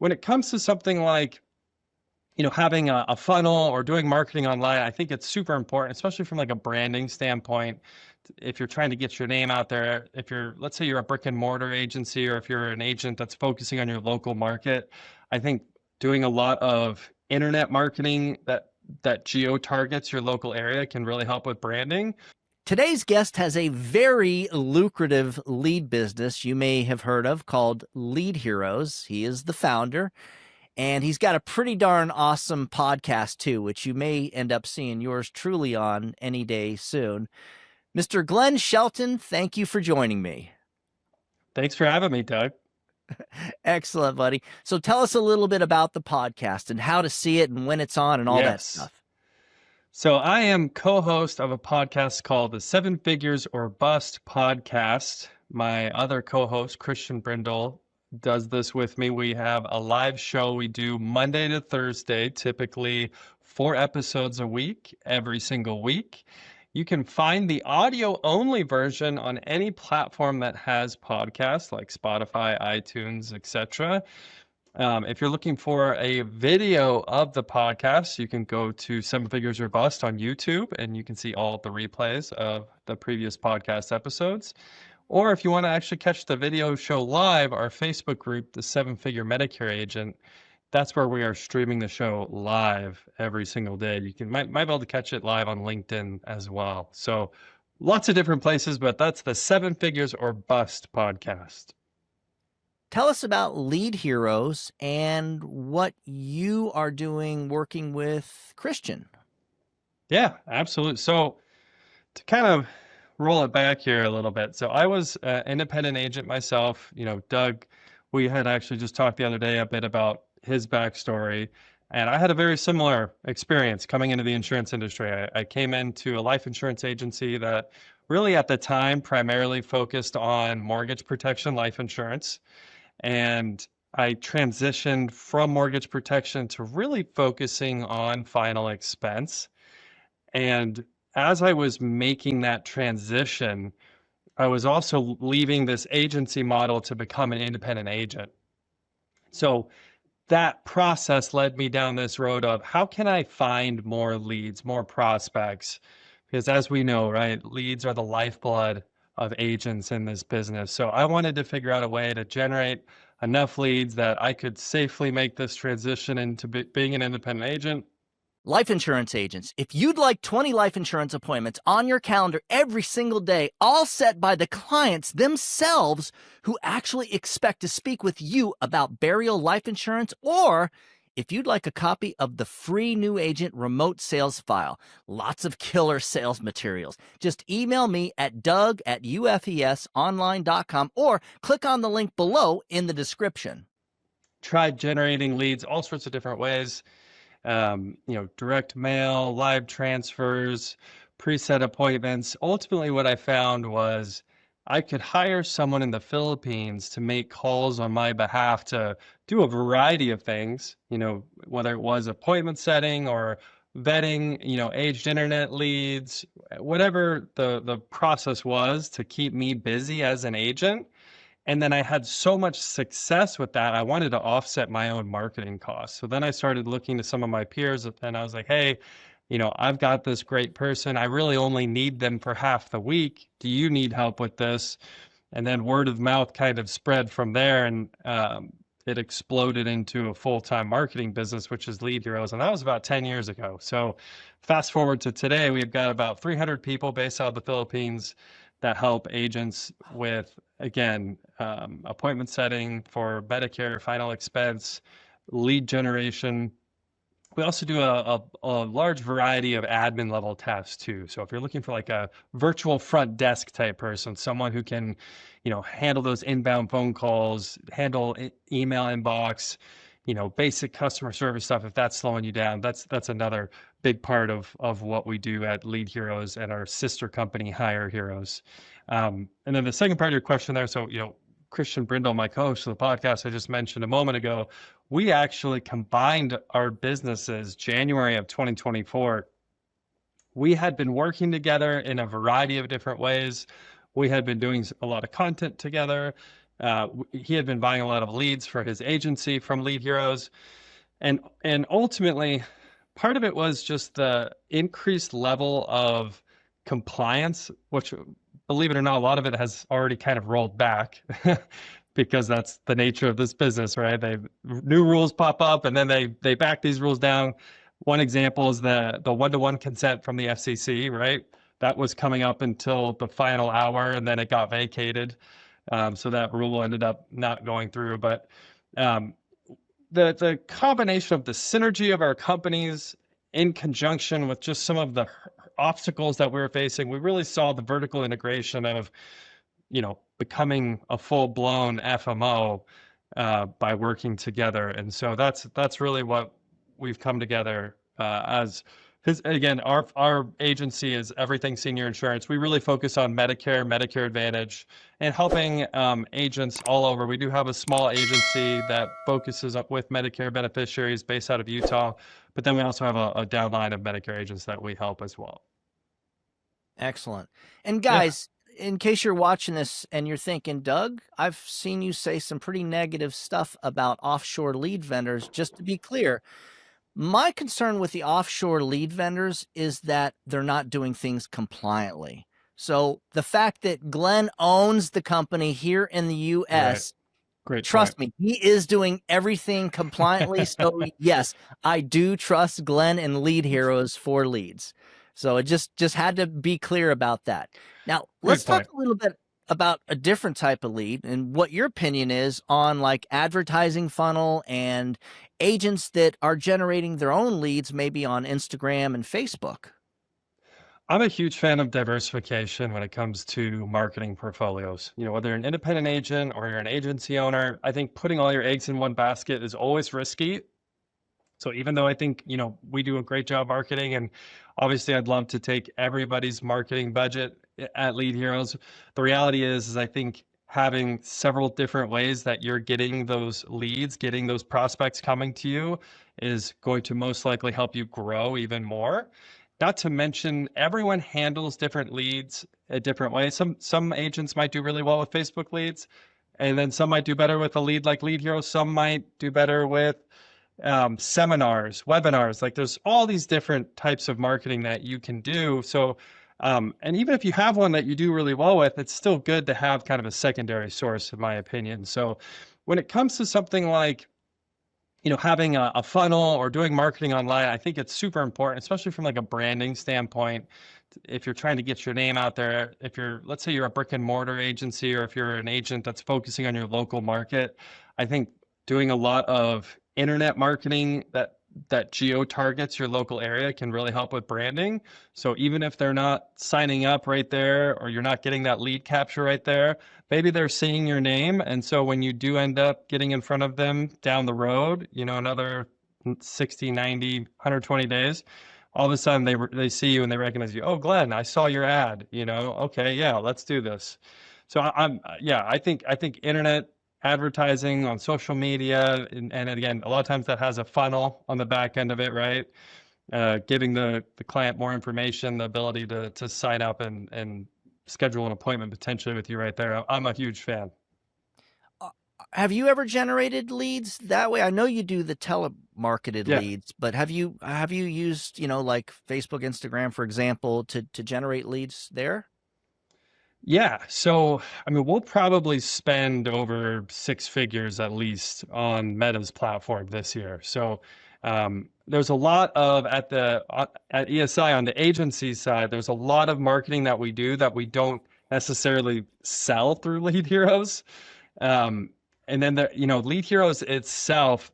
when it comes to something like, having a funnel or doing marketing online, I think it's super important, especially from like a branding standpoint. If you're trying to get your name out there, let's say you're a brick and mortar agency, or if you're an agent that's focusing on your local market, I think doing a lot of internet marketing that geo targets your local area can really help with branding. Today's guest has a very lucrative lead business you may have heard of called Lead Heroes. He is the founder, and he's got a pretty darn awesome podcast too, which you may end up seeing yours truly on any day soon. Mr. Glen Shelton, thank you for joining me. Thanks for having me, Doug. Excellent, buddy. So tell us a little bit about the podcast and how to see it and when it's on and all that stuff. So I am co-host of a podcast called the 7 Figures or Bust podcast. My other co-host, Christian Brindle, does this with me. We have a live show we do Monday to Thursday, typically 4 episodes a week, every single week. You can find the audio-only version on any platform that has podcasts like Spotify, iTunes, etc. If you're looking for a video of the podcast, you can go to 7 Figures or Bust on YouTube, and you can see all the replays of the previous podcast episodes. Or if you want to actually catch the video show live, our Facebook group, the 7 Figure Medicare Agent, that's where we are streaming the show live every single day. You might be able to catch it live on LinkedIn as well. So lots of different places, but that's the 7 Figures or Bust podcast. Tell us about Lead Heroes and what you are doing working with Christian. Yeah, absolutely. So to kind of roll it back here a little bit. So I was an independent agent myself. Doug, we had actually just talked the other day a bit about his backstory, and I had a very similar experience coming into the insurance industry. I came into a life insurance agency that really at the time primarily focused on mortgage protection life insurance. And I transitioned from mortgage protection to really focusing on final expense. And as I was making that transition, I was also leaving this agency model to become an independent agent. So that process led me down this road of how can I find more leads, more prospects? Because as we know, right, leads are the lifeblood of agents in this business. So I wanted to figure out a way to generate enough leads that I could safely make this transition into being an independent agent. Life insurance agents, if you'd like 20 life insurance appointments on your calendar every single day, all set by the clients themselves who actually expect to speak with you about burial life insurance, or if you'd like a copy of the free new agent remote sales file, lots of killer sales materials, just email me at doug@ufesonline.com or click on the link below in the description. Tried generating leads all sorts of different ways. Direct mail, live transfers, preset appointments. Ultimately, what I found was I could hire someone in the Philippines to make calls on my behalf to do a variety of things, whether it was appointment setting or vetting, aged internet leads, whatever the process was to keep me busy as an agent. And then I had so much success with that, I wanted to offset my own marketing costs. So then I started looking to some of my peers, and I was like, hey, I've got this great person. I really only need them for half the week. Do you need help with this? And then word of mouth kind of spread from there, and it exploded into a full-time marketing business, which is Lead Heroes. And that was about 10 years ago. So fast forward to today, we've got about 300 people based out of the Philippines that help agents with, again, appointment setting for Medicare, final expense, lead generation. We also do a large variety of admin level tasks too. So if you're looking for like a virtual front desk type person, someone who can, handle those inbound phone calls, handle email inbox, basic customer service stuff, if that's slowing you down, that's another big part of what we do at Lead Heroes and our sister company, Hire Heroes. And then the second part of your question there, so, Christian Brindle, my co-host of the podcast I just mentioned a moment ago, we actually combined our businesses January of 2024. We had been working together in a variety of different ways. We had been doing a lot of content together. He had been buying a lot of leads for his agency from Lead Heroes, and ultimately, part of it was just the increased level of compliance, which, believe it or not, a lot of it has already kind of rolled back because that's the nature of this business, right? New rules pop up and then they back these rules down. One example is the one-to-one consent from the FCC, right? That was coming up until the final hour, and then it got vacated. So that rule ended up not going through. But um, the combination of the synergy of our companies in conjunction with just some of the obstacles that we were facing, we really saw the vertical integration of, becoming a full-blown FMO by working together. And so that's really what we've come together as. Again, our agency is Everything Senior Insurance. We really focus on Medicare Advantage, and helping agents all over. We do have a small agency that focuses up with Medicare beneficiaries based out of Utah, but then we also have a downline of Medicare agents that we help as well. Excellent. And Yeah. guys, in case you're watching this and you're thinking, Doug, I've seen you say some pretty negative stuff about offshore lead vendors. Just to be clear, my concern with the offshore lead vendors is that they're not doing things compliantly. So the fact that Glenn owns the company here in the U.S., Great trust point. me, he is doing everything compliantly. So yes, I do trust Glenn and Lead Heroes for leads. So it just had to be clear about that. Now, let's talk a little bit about a different type of lead and what your opinion is on like advertising funnel and agents that are generating their own leads, maybe on Instagram and Facebook. I'm a huge fan of diversification when it comes to marketing portfolios. Whether you're an independent agent or you're an agency owner, I think putting all your eggs in one basket is always risky. So even though I think, we do a great job marketing, and obviously I'd love to take everybody's marketing budget at Lead Heroes, the reality is I think having several different ways that you're getting those leads, getting those prospects coming to you, is going to most likely help you grow even more. Not to mention, everyone handles different leads a different way. Some agents might do really well with Facebook leads, and then some might do better with a lead like Lead Hero. Some might do better with seminars, webinars. Like, there's all these different types of marketing that you can do. So, and even if you have one that you do really well with, it's still good to have kind of a secondary source, in my opinion. So when it comes to something like, having a funnel or doing marketing online, I think it's super important, especially from like a branding standpoint. If you're trying to get your name out there, let's say you're a brick and mortar agency, or if you're an agent that's focusing on your local market, I think doing a lot of internet marketing that geo targets your local area can really help with branding. So even if they're not signing up right there, or you're not getting that lead capture right there, maybe they're seeing your name. And so when you do end up getting in front of them down the road, another 60, 90, 120 days, all of a sudden they see you and they recognize you. Oh, Glenn, I saw your ad, okay, yeah, let's do this. So I think internet advertising on social media, and again, a lot of times that has a funnel on the back end of it, right? Giving the client more information, the ability to sign up and schedule an appointment potentially with you right there. I'm a huge fan. Have you ever generated leads that way? I know you do the telemarketed leads, but have you used, like Facebook, Instagram, for example, to generate leads there? Yeah. So, we'll probably spend over 6 figures at least on Meta's platform this year. So, there's a lot of at ESI on the agency side, there's a lot of marketing that we do that we don't necessarily sell through Lead Heroes. And then Lead Heroes itself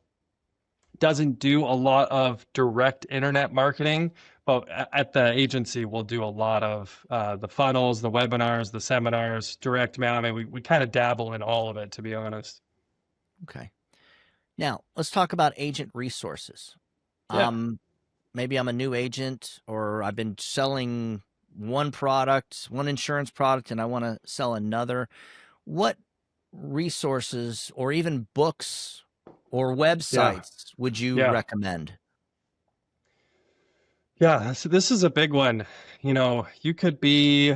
doesn't do a lot of direct internet marketing, but at the agency, we'll do a lot of the funnels, the webinars, the seminars, direct mail. We kind of dabble in all of it, to be honest. Okay. Now, let's talk about agent resources. Yeah. Maybe I'm a new agent, or I've been selling one insurance product, and I want to sell another. What resources or even books or websites would you recommend? Yeah, so this is a big one. You could be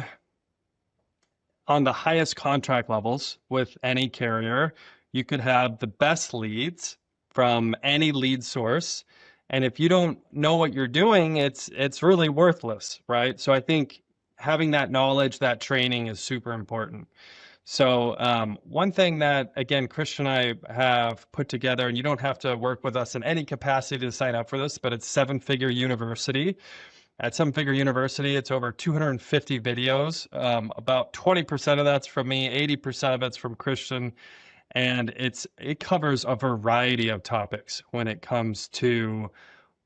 on the highest contract levels with any carrier, you could have the best leads from any lead source. And if you don't know what you're doing, it's really worthless, right? So I think having that knowledge, that training is super important. So one thing that, again, Christian and I have put together, and you don't have to work with us in any capacity to sign up for this, but it's Seven Figure University. At Seven Figure University, it's over 250 videos. About 20% of that's from me, 80% of it's from Christian, and it covers a variety of topics when it comes to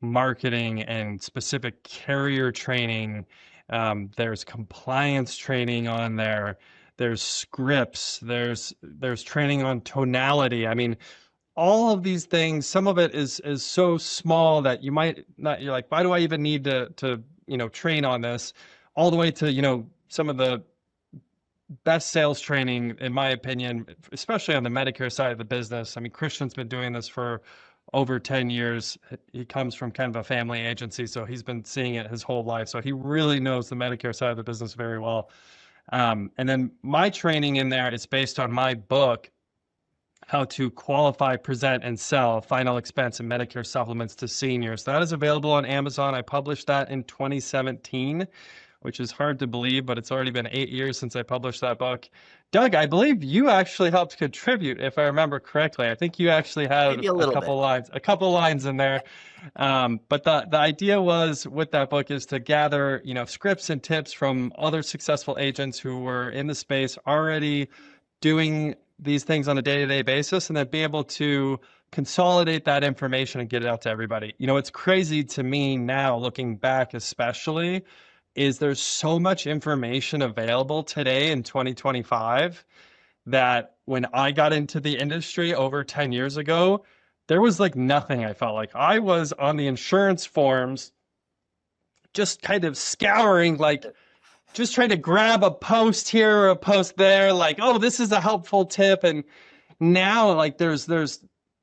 marketing and specific carrier training. There's compliance training on there. There's scripts. There's training on tonality. I mean, all of these things, some of it is so small that you might not, you're like, why do I even need to train on this? All the way to, some of the best sales training, in my opinion, especially on the Medicare side of the business. I mean, Christian's been doing this for over 10 years. He comes from kind of a family agency, so he's been seeing it his whole life. So he really knows the Medicare side of the business very well. And then my training in there is based on my book, How to Qualify, Present, and Sell Final Expense and Medicare Supplements to Seniors. That is available on Amazon. I published that in 2017, which is hard to believe, but it's already been 8 years since I published that book. Doug, I believe you actually helped contribute, if I remember correctly. I think you actually had a couple lines in there. But the idea was with that book is to gather, scripts and tips from other successful agents who were in the space already doing these things on a day-to-day basis, and then be able to consolidate that information and get it out to everybody. It's crazy to me now, looking back especially, is there's so much information available today in 2025 that when I got into the industry over 10 years ago, there was like nothing. I felt like I was on the insurance forums just kind of scouring, like just trying to grab a post here or a post there, like, oh, this is a helpful tip. And now like there's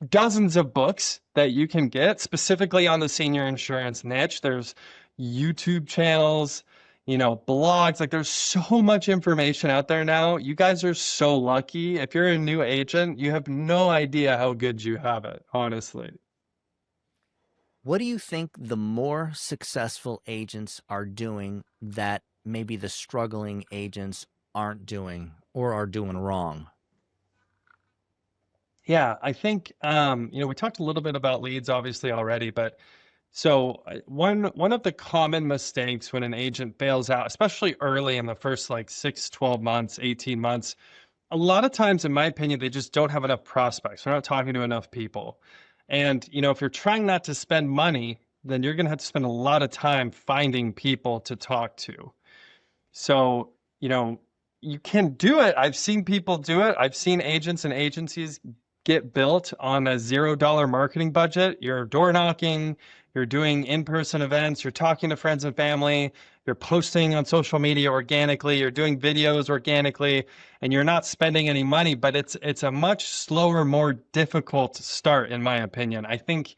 dozens of books that you can get specifically on the senior insurance niche. There's YouTube channels, blogs, like there's so much information out there now. You guys are so lucky. If you're a new agent, you have no idea how good you have it, honestly. What do you think the more successful agents are doing that maybe the struggling agents aren't doing or are doing wrong? Yeah, I think, we talked a little bit about leads obviously already, but so one of the common mistakes when an agent bails out, especially early in the first like 6, 12 months, 18 months, a lot of times, in my opinion, they just don't have enough prospects. They're not talking to enough people. And, if you're trying not to spend money, then you're going to have to spend a lot of time finding people to talk to. So, you can do it. I've seen people do it. I've seen agents and agencies get built on a $0 marketing budget. You're door knocking, you're doing in-person events, you're talking to friends and family, you're posting on social media organically, you're doing videos organically, and you're not spending any money, but it's a much slower, more difficult start, in my opinion. I think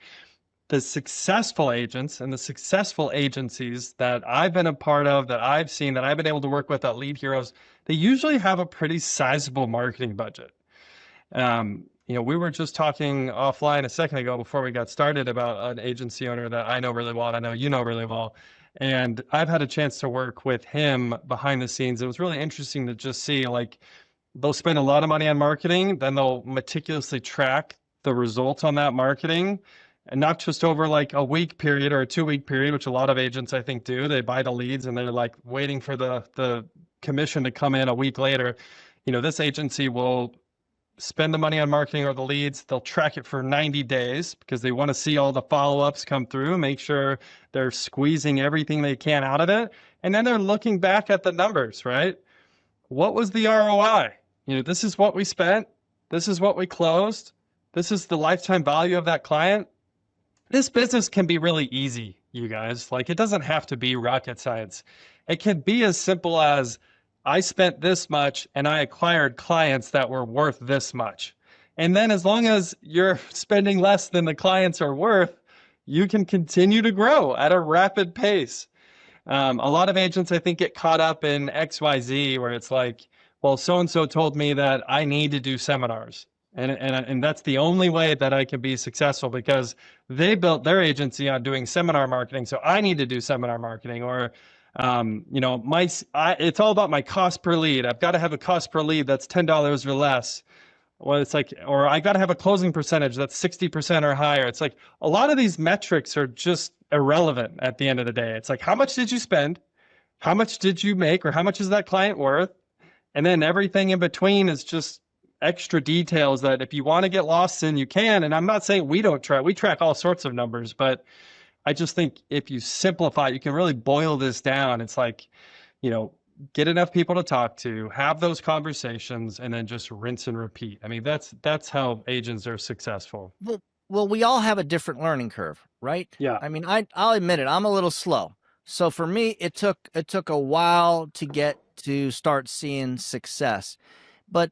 the successful agents and the successful agencies that I've been a part of, that I've seen, that I've been able to work with at Lead Heroes, they usually have a pretty sizable marketing budget. We were just talking offline a second ago before we got started about an agency owner that I know really well, and I know you know really well. And I've had a chance to work with him behind the scenes. It was really interesting to just see, like, they'll spend a lot of money on marketing, then they'll meticulously track the results on that marketing, and not just over like a week period or a 2-week period, which a lot of agents I think do. They buy the leads and they're like waiting for the commission to come in a week later. This agency will spend the money on marketing or the leads. They'll track it for 90 days because they want to see all the follow-ups come through, make sure they're squeezing everything they can out of it. And then they're looking back at the numbers, right? What was the ROI? This is what we spent. This is what we closed. This is the lifetime value of that client. This business can be really easy, you guys. Like, it doesn't have to be rocket science. It can be as simple as, I spent this much and I acquired clients that were worth this much. And then as long as you're spending less than the clients are worth, you can continue to grow at a rapid pace. A lot of agents, I think, get caught up in XYZ, where it's like, well, so-and-so told me that I need to do seminars. And that's the only way that I can be successful, because they built their agency on doing seminar marketing. So I need to do seminar marketing. Or, it's all about my cost per lead. I've got to have a cost per lead that's $10 or less. Well, it's like, or I got to have a closing percentage that's 60% or higher. It's like a lot of these metrics are just irrelevant at the end of the day. It's like, how much did you spend? How much did you make? Or how much is that client worth? And then everything in between is just extra details that if you want to get lost in, you can. And I'm not saying we don't track, we track all sorts of numbers, but I just think if you simplify, you can really boil this down. It's like, get enough people to talk to, have those conversations, and then just rinse and repeat. I mean, that's how agents are successful. Well, we all have a different learning curve, right? Yeah. I mean, I'll admit it, I'm a little slow. So for me, it took a while to get to start seeing success. But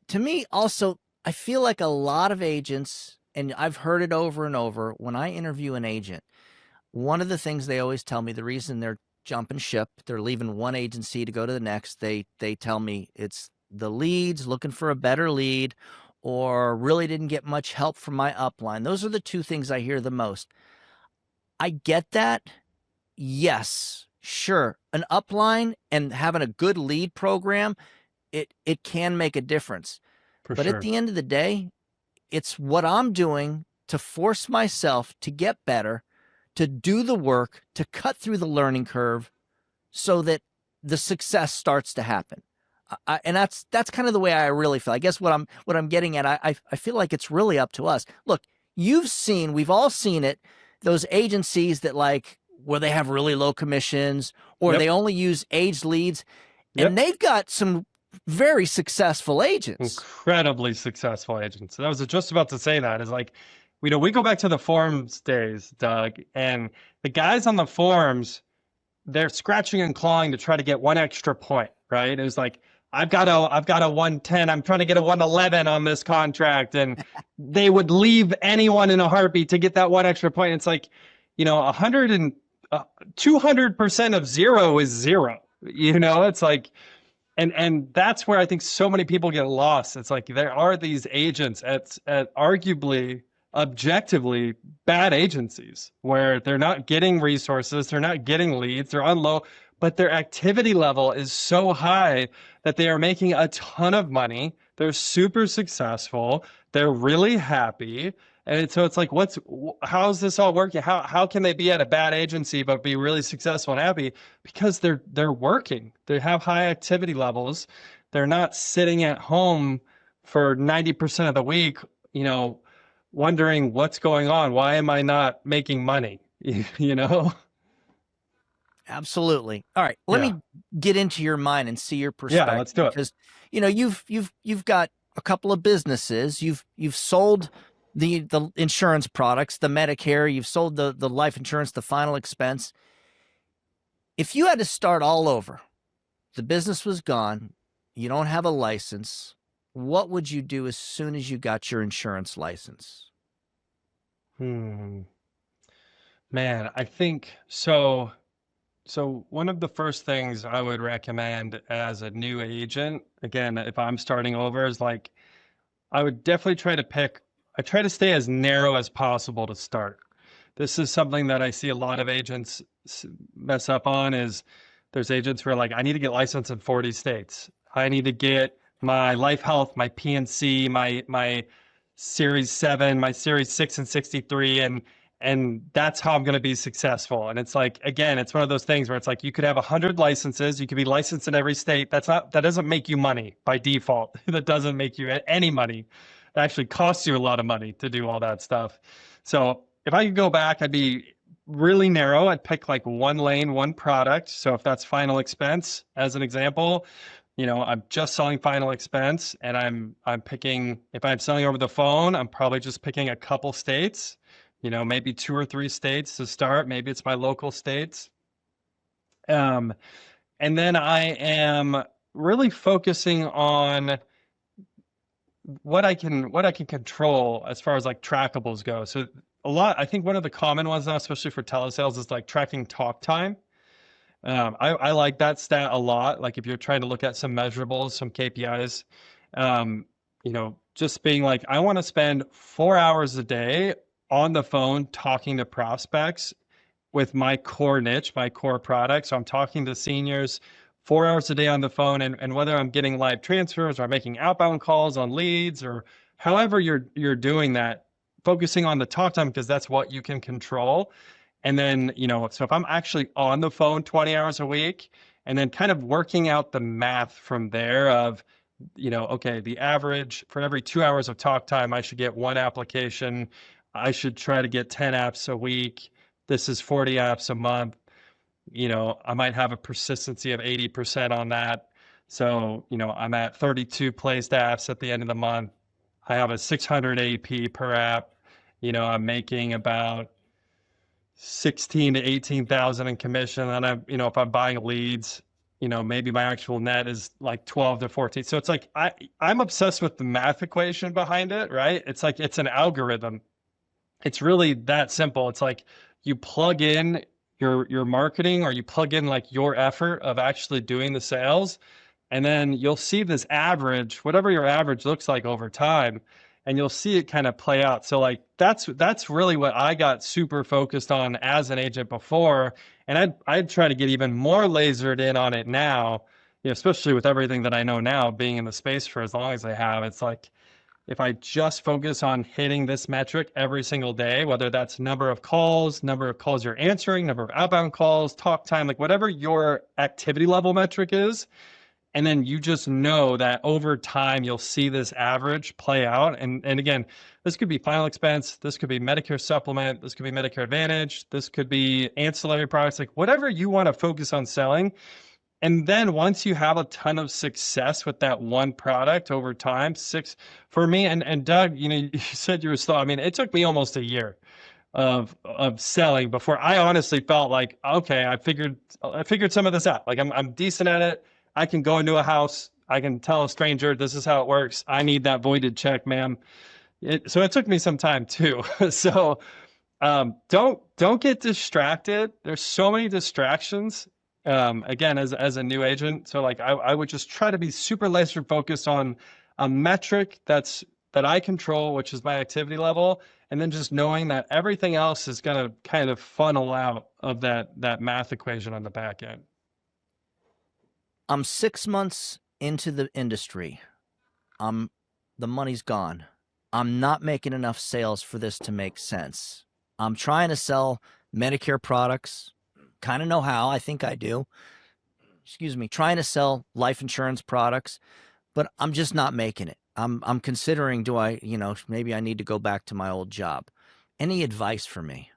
to me also, I feel like a lot of agents, and I've heard it over and over, when I interview an agent, one of the things they always tell me, the reason they're jumping ship, they're leaving one agency to go to the next, they tell me it's the leads, looking for a better lead, or really didn't get much help from my upline. Those are the two things I hear the most. I get that. Yes, sure. An upline and having a good lead program, it can make a difference. But sure. At the end of the day, it's what I'm doing to force myself to get better, to do the work, to cut through the learning curve so that the success starts to happen. And that's kind of the way I really feel. I guess what I'm getting at, I feel like it's really up to us. Look, we've all seen it, those agencies that where they have really low commissions, or they only use aged leads, and they've got some very successful agents. Incredibly successful agents. I was just about to say that, is like, we go back to the forums days, Doug, and the guys on the forums, they're scratching and clawing to try to get one extra point, right? It was like, I've got a 110. I'm trying to get a 111 on this contract. And they would leave anyone in a heartbeat to get that one extra point. It's like, 200% of zero is zero, it's like, and that's where I think so many people get lost. It's like, there are these agents at arguably, objectively bad agencies where they're not getting resources, they're not getting leads, they're on low, but their activity level is so high that they are making a ton of money. They're super successful. They're really happy. And so it's like, how's this all working? How can they be at a bad agency but be really successful and happy? Because they're working. They have high activity levels. They're not sitting at home for 90% of the week, wondering what's going on. Why am I not making money? Absolutely. All right. Let me get into your mind and see your perspective. Yeah, let's do it. Because, you've got a couple of businesses. You've sold the insurance products, the Medicare, you've sold the life insurance, the final expense. If you had to start all over, the business was gone, you don't have a license, what would you do as soon as you got your insurance license? Man, I think so. So one of the first things I would recommend as a new agent, again, if I'm starting over, is like, I would definitely I try to stay as narrow as possible to start. This is something that I see a lot of agents mess up on, is there's agents who are like, I need to get licensed in 40 states. I need to get my life health, my PNC, my Series 7, my Series 6 and 63, and that's how I'm going to be successful. And it's like, again, it's one of those things where it's like, you could have 100 licenses, you could be licensed in every state. That doesn't make you money by default. That doesn't make you any money. It actually costs you a lot of money to do all that stuff. So if I could go back, I'd be really narrow. I'd pick like one lane, one product. So if that's final expense, as an example, I'm just selling final expense, and I'm picking, if I'm selling over the phone, I'm probably just picking a couple states, maybe 2 or 3 states to start. Maybe it's my local states. And then I am really focusing on what I can control as far as like trackables go. So I think one of the common ones now, especially for telesales, is like tracking talk time. I like that stat a lot. Like if you're trying to look at some measurables, some KPIs, um, just being like, I want to spend 4 hours a day on the phone talking to prospects with my core niche, my core product. So I'm talking to seniors 4 hours a day on the phone, and whether I'm getting live transfers or I'm making outbound calls on leads or however you're doing that, focusing on the talk time because that's what you can control. And then, so if I'm actually on the phone 20 hours a week and then kind of working out the math from there of, okay, the average for every 2 hours of talk time, I should get one application. I should try to get 10 apps a week. This is 40 apps a month. I might have a persistency of 80% on that. So, I'm at 32 placed apps at the end of the month. I have a 600 AP per app. I'm making about 16 to 18,000 in commission. And if I'm buying leads, maybe my actual net is like 12 to 14. So it's like, I'm obsessed with the math equation behind it, right? It's like, it's an algorithm. It's really that simple. It's like you plug in your marketing or you plug in like your effort of actually doing the sales, and then you'll see this average, whatever your average looks like over time, and you'll see it kind of play out. So like that's really what I got super focused on as an agent before, and I'd try to get even more lasered in on it now, especially with everything that I know now, being in the space for as long as I have. It's like if I just focus on hitting this metric every single day, whether that's number of calls you're answering, number of outbound calls, talk time, like whatever your activity level metric is, and then you just know that over time you'll see this average play out. And again, this could be final expense, this could be Medicare supplement, this could be Medicare Advantage, this could be ancillary products, like whatever you want to focus on selling. And then once you have a ton of success with that one product over time, for me, and Doug, you said you were slow. I mean, it took me almost a year of selling before I honestly felt like, okay, I figured some of this out. Like I'm decent at it. I can go into a house. I can tell a stranger, this is how it works. I need that voided check, ma'am. So it took me some time too. So don't get distracted. There's so many distractions. Again, as a new agent. So like I would just try to be super laser focused on a metric that I control, which is my activity level. And then just knowing that everything else is going to kind of funnel out of that math equation on the back end. I'm 6 months into the industry. The money's gone. I'm not making enough sales for this to make sense. I'm trying to sell Medicare products. Kind of know how. I think I do. Excuse me. Trying to sell life insurance products, but I'm just not making it. I'm considering, maybe I need to go back to my old job. Any advice for me?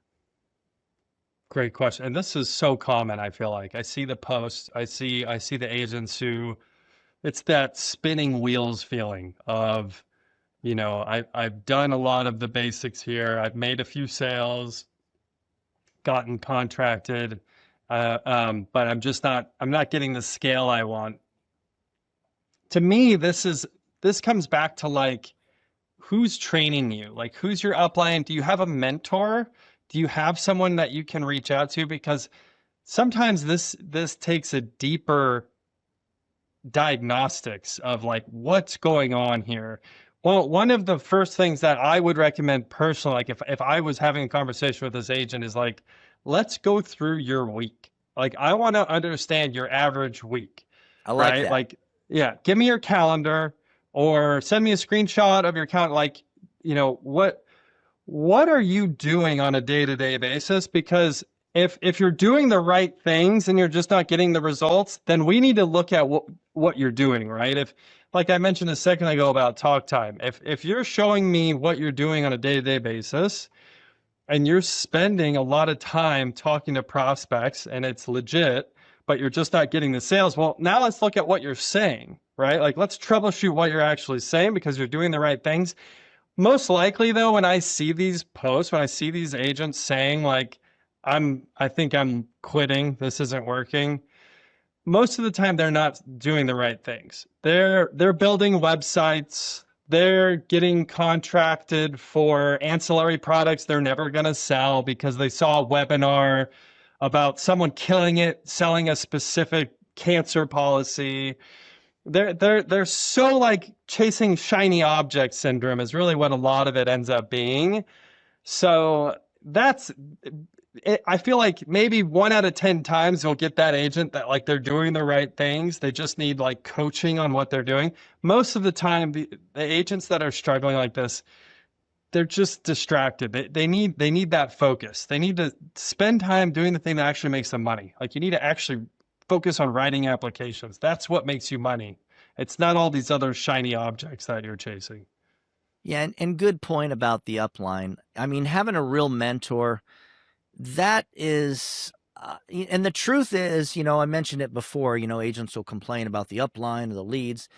Great question. And this is so common, I feel like. I see the posts, I see the agents who, it's that spinning wheels feeling of, I've done a lot of the basics here. I've made a few sales, gotten contracted, but I'm not getting the scale I want. To me, this comes back to like, who's training you? Like, who's your upline? Do you have a mentor? Do you have someone that you can reach out to? Because sometimes this takes a deeper diagnostics of like, what's going on here? Well, one of the first things that I would recommend personally, like if I was having a conversation with this agent, is like, let's go through your week. Like, I want to understand your average week. I like right? that. Like, yeah, give me your calendar or send me a screenshot of your calendar. Like, what are you doing on a day-to-day basis? Because if you're doing the right things and you're just not getting the results, then we need to look at what you're doing, right? If, like I mentioned a second ago about talk time, if you're showing me what you're doing on a day-to-day basis and you're spending a lot of time talking to prospects and it's legit, but you're just not getting the sales, well, now let's look at what you're saying, right? Like, let's troubleshoot what you're actually saying because you're doing the right things. Most likely, though, when I see these posts, when I see these agents saying like, I think I'm quitting, this isn't working, most of the time they're not doing the right things. They're building websites, they're getting contracted for ancillary products they're never going to sell because they saw a webinar about someone killing it, selling a specific cancer policy. They're so like chasing shiny object syndrome is really what a lot of it ends up being. So that's it. I feel like maybe 1 out of 10 times you'll get that agent that like they're doing the right things. They just need like coaching on what they're doing. Most of the time, the agents that are struggling like this, they're just distracted. They need that focus. They need to spend time doing the thing that actually makes them money. Like you need to actually focus on writing applications. That's what makes you money. It's not all these other shiny objects that you're chasing. Yeah, and good point about the upline. I mean, having a real mentor, that is, and the truth is, I mentioned it before, agents will complain about the upline or the leads,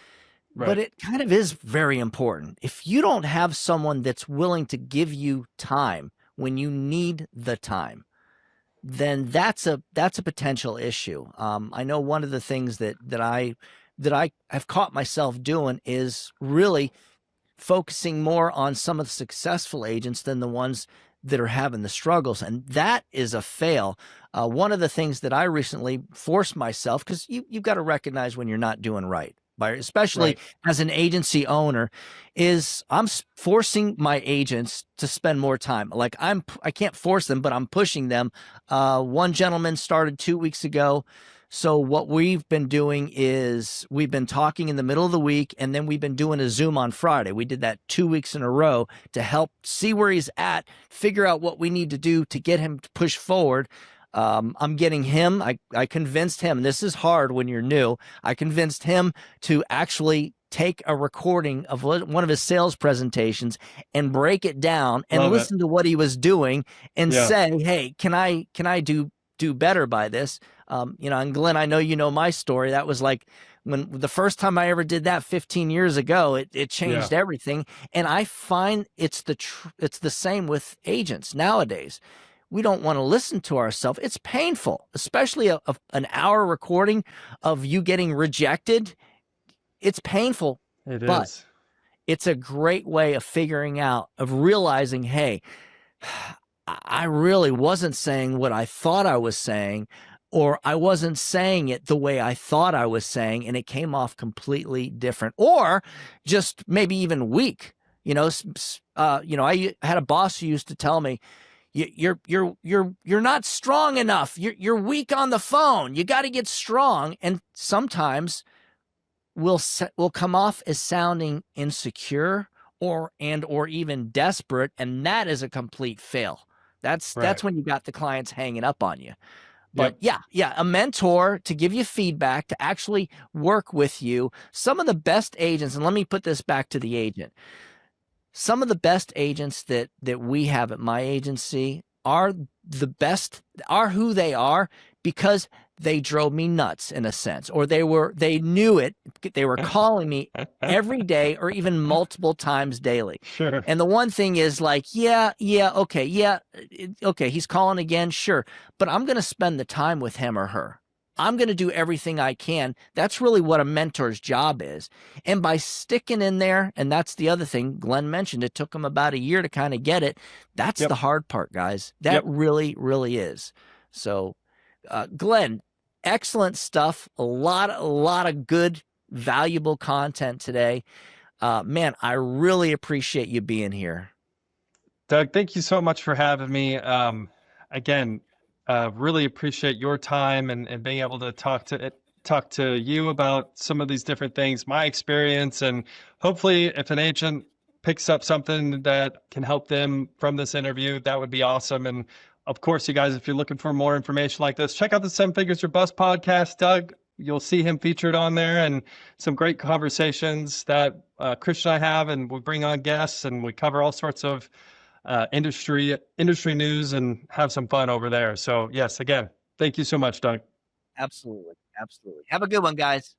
but Right. it kind of is very important. If you don't have someone that's willing to give you time when you need the time, then that's a potential issue. I know one of the things that I have caught myself doing is really focusing more on some of the successful agents than the ones that are having the struggles. And that is a fail. One of the things that I recently forced myself, because you've got to recognize when you're not doing right, especially Right. as an agency owner, is I'm forcing my agents to spend more time. Like I can't force them, but I'm pushing them. One gentleman started 2 weeks ago. So what we've been doing is we've been talking in the middle of the week, and then we've been doing a Zoom on Friday. We did that 2 weeks in a row to help see where he's at, figure out what we need to do to get him to push forward. I'm getting him, I convinced him, this is hard when you're new, I convinced him to actually take a recording of one of his sales presentations and break it down and Love it. listen to what he was doing and Yeah. say, hey, can I do better by this? And Glenn, I know you know my story. That was like when the first time I ever did that 15 years ago, it changed Yeah. everything. And I find it's the same with agents nowadays. We don't want to listen to ourselves. It's painful, especially an hour recording of you getting rejected. It's painful, It but is. it's a great way of figuring out, of realizing, hey, I really wasn't saying what I thought I was saying, or I wasn't saying it the way I thought I was saying, and it came off completely different, or just maybe even weak. I had a boss who used to tell me, you're not strong enough. You're weak on the phone. You got to get strong. And sometimes we'll come off as sounding insecure or even desperate, and that is a complete fail. That's Right. when you got the clients hanging up on you. But Yep. yeah, a mentor to give you feedback, to actually work with you. Some of the best agents, and let me put this back to the agent. Some of the best agents that we have at my agency are who they are because they drove me nuts in a sense, or they knew it. They were calling me every day or even multiple times daily. Sure. And the one thing is like, okay, he's calling again, sure. But I'm going to spend the time with him or her. I'm going to do everything I can. That's really what a mentor's job is. And by sticking in there, and that's the other thing Glenn mentioned, it took him about a year to kind of get it. That's Yep. the hard part, guys. That Yep. really, really is. So, Glenn, excellent stuff. A lot of good, valuable content today. Man, I really appreciate you being here. Doug, thank you so much for having me. Again, really appreciate your time and being able to talk to you about some of these different things, my experience, and hopefully if an agent picks up something that can help them from this interview, that would be awesome. And of course, you guys, if you're looking for more information like this, check out the Seven Figures or Bust podcast. Doug, you'll see him featured on there, and some great conversations that Christian and I have, and we bring on guests and we cover all sorts of industry news and have some fun over there. So yes, again, thank you so much, Doug. Absolutely. Have a good one, guys.